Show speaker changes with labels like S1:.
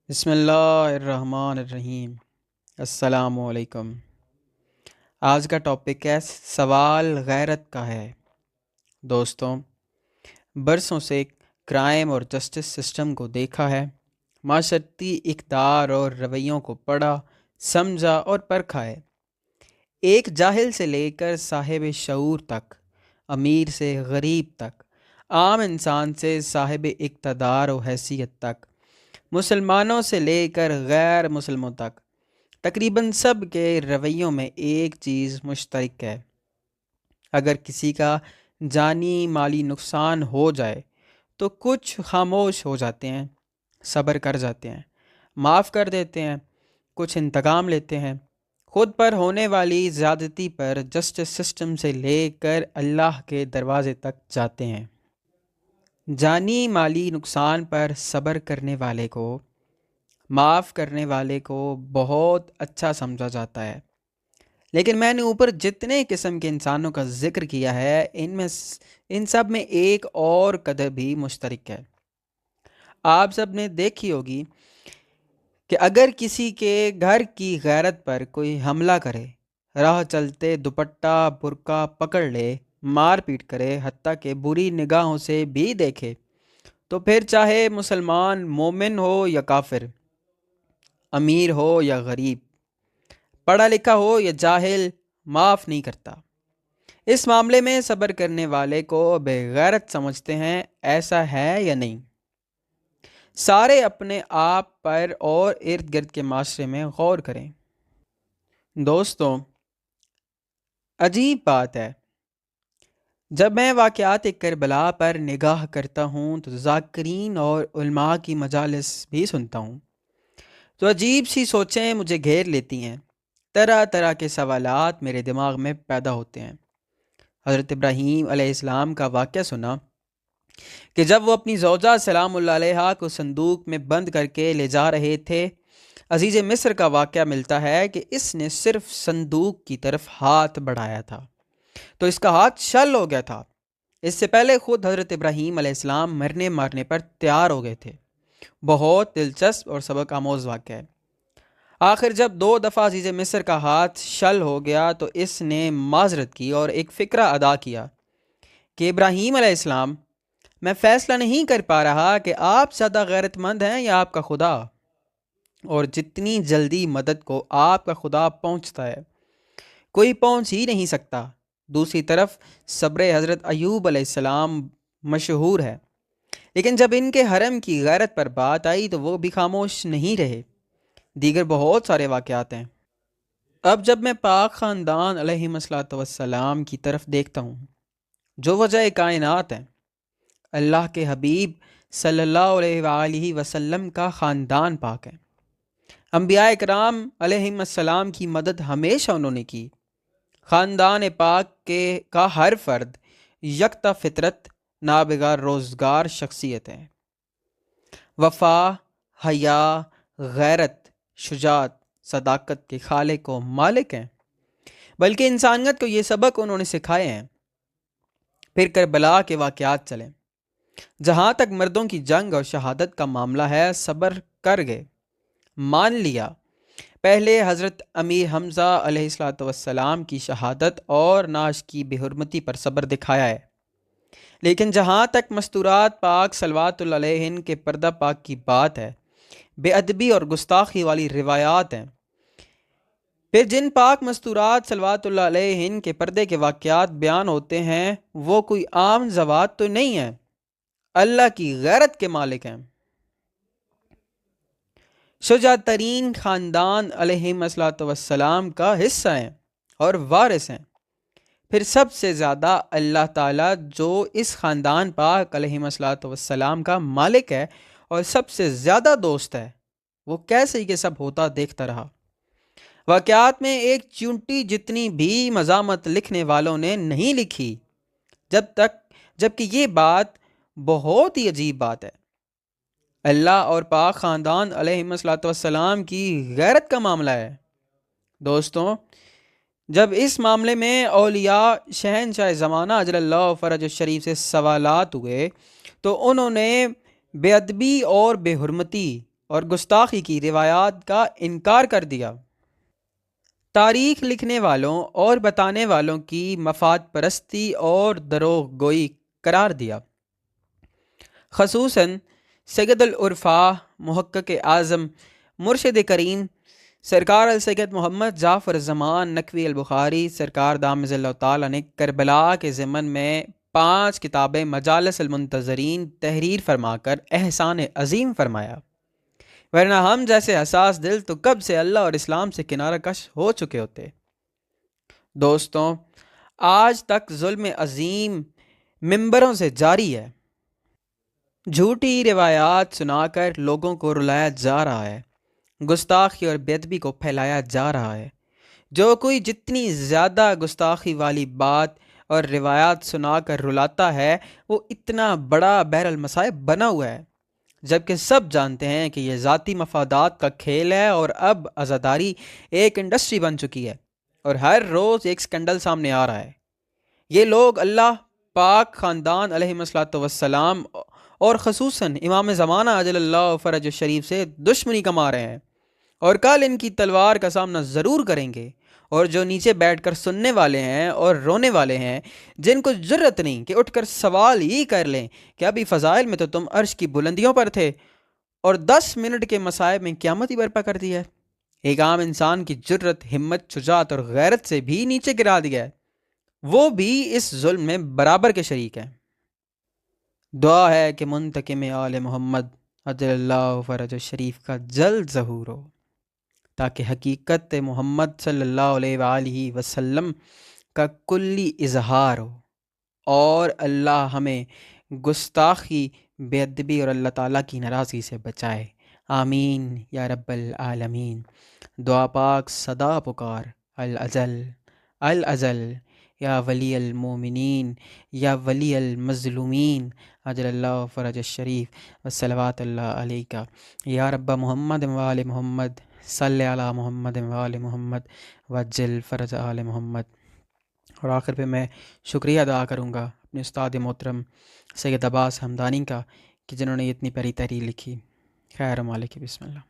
S1: بسم اللہ الرحمن الرحیم۔ السلام علیکم۔ آج کا ٹاپک ہے سوال غیرت کا ہے۔ دوستوں، برسوں سے کرائم اور جسٹس سسٹم کو دیکھا ہے، معاشرتی اقدار اور رویوں کو پڑھا، سمجھا اور پرکھا ہے۔ ایک جاہل سے لے کر صاحب شعور تک، امیر سے غریب تک، عام انسان سے صاحب اقتدار و حیثیت تک، مسلمانوں سے لے کر غیر مسلموں تک، تقریباً سب کے رویوں میں ایک چیز مشترک ہے۔ اگر کسی کا جانی مالی نقصان ہو جائے تو کچھ خاموش ہو جاتے ہیں، صبر کر جاتے ہیں، معاف کر دیتے ہیں، کچھ انتقام لیتے ہیں۔ خود پر ہونے والی زیادتی پر جسٹس سسٹم سے لے کر اللہ کے دروازے تک جاتے ہیں۔ جانی مالی نقصان پر صبر کرنے والے کو، معاف کرنے والے کو بہت اچھا سمجھا جاتا ہے، لیکن میں نے اوپر جتنے قسم کے انسانوں کا ذکر کیا ہے ان سب میں ایک اور قدر بھی مشترک ہے۔ آپ سب نے دیکھی ہوگی کہ اگر کسی کے گھر کی غیرت پر کوئی حملہ کرے، راہ چلتے دوپٹہ برقع پکڑ لے، مار پیٹ کرے، حتیٰ کہ بری نگاہوں سے بھی دیکھے، تو پھر چاہے مسلمان مومن ہو یا کافر، امیر ہو یا غریب، پڑھا لکھا ہو یا جاہل، معاف نہیں کرتا۔ اس معاملے میں صبر کرنے والے کو بے غیرت سمجھتے ہیں، ایسا ہے یا نہیں؟ سارے اپنے آپ پر اور ارد گرد کے معاشرے میں غور کریں۔ دوستوں، عجیب بات ہے، جب میں واقعات کربلا پر نگاہ کرتا ہوں تو ذاکرین اور علماء کی مجالس بھی سنتا ہوں تو عجیب سی سوچیں مجھے گھیر لیتی ہیں، طرح طرح کے سوالات میرے دماغ میں پیدا ہوتے ہیں۔ حضرت ابراہیم علیہ السلام کا واقعہ سنا کہ جب وہ اپنی زوجہ سلام اللہ علیہا کو صندوق میں بند کر کے لے جا رہے تھے، عزیز مصر کا واقعہ ملتا ہے کہ اس نے صرف صندوق کی طرف ہاتھ بڑھایا تھا تو اس کا ہاتھ شل ہو گیا تھا۔ اس سے پہلے خود حضرت ابراہیم علیہ السلام مرنے مارنے پر تیار ہو گئے تھے۔ بہت دلچسپ اور سبق آموز واقعہ ہے۔ آخر جب 2 دفعہ عزیز مصر کا ہاتھ شل ہو گیا تو اس نے معذرت کی اور ایک فکرہ ادا کیا کہ ابراہیم علیہ السلام، میں فیصلہ نہیں کر پا رہا کہ آپ زیادہ غیرت مند ہیں یا آپ کا خدا، اور جتنی جلدی مدد کو آپ کا خدا پہنچتا ہے کوئی پہنچ ہی نہیں سکتا۔ دوسری طرف صبر حضرت ایوب علیہ السلام مشہور ہے، لیکن جب ان کے حرم کی غیرت پر بات آئی تو وہ بھی خاموش نہیں رہے۔ دیگر بہت سارے واقعات ہیں۔ اب جب میں پاک خاندان علیہ السلام کی طرف دیکھتا ہوں جو وجہ کائنات ہیں، اللہ کے حبیب صلی اللہ علیہ وآلہ وسلم کا خاندان پاک ہے۔ انبیاء اکرام علیہ السلام کی مدد ہمیشہ انہوں نے کی۔ خاندان پاک کا ہر فرد یکتا فطرت، نابغہ روزگار شخصیت ہے۔ وفا، حیا، غیرت، شجاعت، صداقت کے خالق و مالک ہیں، بلکہ انسانیت کو یہ سبق انہوں نے سکھائے ہیں۔ پھر کربلا کے واقعات چلیں۔ جہاں تک مردوں کی جنگ اور شہادت کا معاملہ ہے، صبر کر گئے، مان لیا۔ پہلے حضرت امیر حمزہ علیہ السلام کی شہادت اور نعش کی بے حرمتی پر صبر دکھایا ہے، لیکن جہاں تک مستورات پاک صلوات اللہ علیہن کے پردہ پاک کی بات ہے، بے ادبی اور گستاخی والی روایات ہیں۔ پھر جن پاک مستورات صلوات اللہ علیہن کے پردے کے واقعات بیان ہوتے ہیں وہ کوئی عام زوات تو نہیں ہیں، اللہ کی غیرت کے مالک ہیں، شجاع ترین خاندان علیہ السلام کا حصہ ہیں اور وارث ہیں۔ پھر سب سے زیادہ اللہ تعالیٰ جو اس خاندان پاک علیہ السلام کا مالک ہے اور سب سے زیادہ دوست ہے، وہ کیسے یہ سب ہوتا دیکھتا رہا۔ واقعات میں ایک چونٹی جتنی بھی مزاحمت لکھنے والوں نے نہیں لکھی، جبکہ یہ بات بہت ہی عجیب بات ہے۔ اللہ اور پاک خاندان علیہ السلام کی غیرت کا معاملہ ہے۔ دوستوں، جب اس معاملے میں اولیاء شہنشاہ زمانہ اجل اللہ فرج الشریف سے سوالات ہوئے تو انہوں نے بے ادبی اور بے حرمتی اور گستاخی کی روایات کا انکار کر دیا۔ تاریخ لکھنے والوں اور بتانے والوں کی مفاد پرستی اور دروغ گوئی قرار دیا، خصوصاً سید العرفاء محقق اعظم مرشد کریم سرکار السید محمد جعفر زمان نقوی البخاری سرکار دامز اللہ تعالیٰ نے کربلا کے ضمن میں 5 کتابیں مجالس المنتظرین تحریر فرما کر احسان عظیم فرمایا، ورنہ ہم جیسے حساس دل تو کب سے اللہ اور اسلام سے کنارہ کش ہو چکے ہوتے۔ دوستوں، آج تک ظلم عظیم ممبروں سے جاری ہے، جھوٹی روایات سنا کر لوگوں کو رلایا جا رہا ہے، گستاخی اور بے ادبی کو پھیلایا جا رہا ہے۔ جو کوئی جتنی زیادہ گستاخی والی بات اور روایات سنا کر رلاتا ہے وہ اتنا بڑا بحر المصائب بنا ہوا ہے، جبکہ سب جانتے ہیں کہ یہ ذاتی مفادات کا کھیل ہے اور اب عزاداری ایک انڈسٹری بن چکی ہے اور ہر روز ایک سکنڈل سامنے آ رہا ہے۔ یہ لوگ اللہ پاک خاندان علیہ الصلوۃ والسلام اور خصوصاً امام زمانہ عجل اللہ فرج الشریف سے دشمنی کما رہے ہیں اور کل ان کی تلوار کا سامنا ضرور کریں گے، اور جو نیچے بیٹھ کر سننے والے ہیں اور رونے والے ہیں، جن کو جرت نہیں کہ اٹھ کر سوال ہی کر لیں کہ ابھی فضائل میں تو تم عرش کی بلندیوں پر تھے اور 10 منٹ کے مصائب میں قیامت ہی برپا کر دی ہے، ایک عام انسان کی جرت، ہمت، شجاعت اور غیرت سے بھی نیچے گرا دیا ہے، وہ بھی اس ظلم میں برابر کے شریک ہیں۔ دعا ہے کہ منتقم آل محمد عجل اللہ فرج الشریف کا جلد ظہور ہو، تاکہ حقیقت محمد صلی اللہ علیہ وآلہ وسلم کا کلی اظہار ہو اور اللہ ہمیں گستاخی، بے ادبی اور اللہ تعالیٰ کی ناراضگی سے بچائے، آمین یا رب العالمین۔ دعا پاک صدا پکار الازل الازل یا ولی المومنین یا ولی المظلومین عجل اللہ فرج الشریف وصلوات اللہ علیکہ یا رب محمد و آل محمد صلی علی محمد و آل محمد وجل فرج آل محمد۔ اور آخر پہ میں شکریہ ادا کروں گا اپنے استاد محترم سید عباس حمدانی کا کہ جنہوں نے اتنی پیاری تحریر لکھی۔ خیر مالک بسم اللہ۔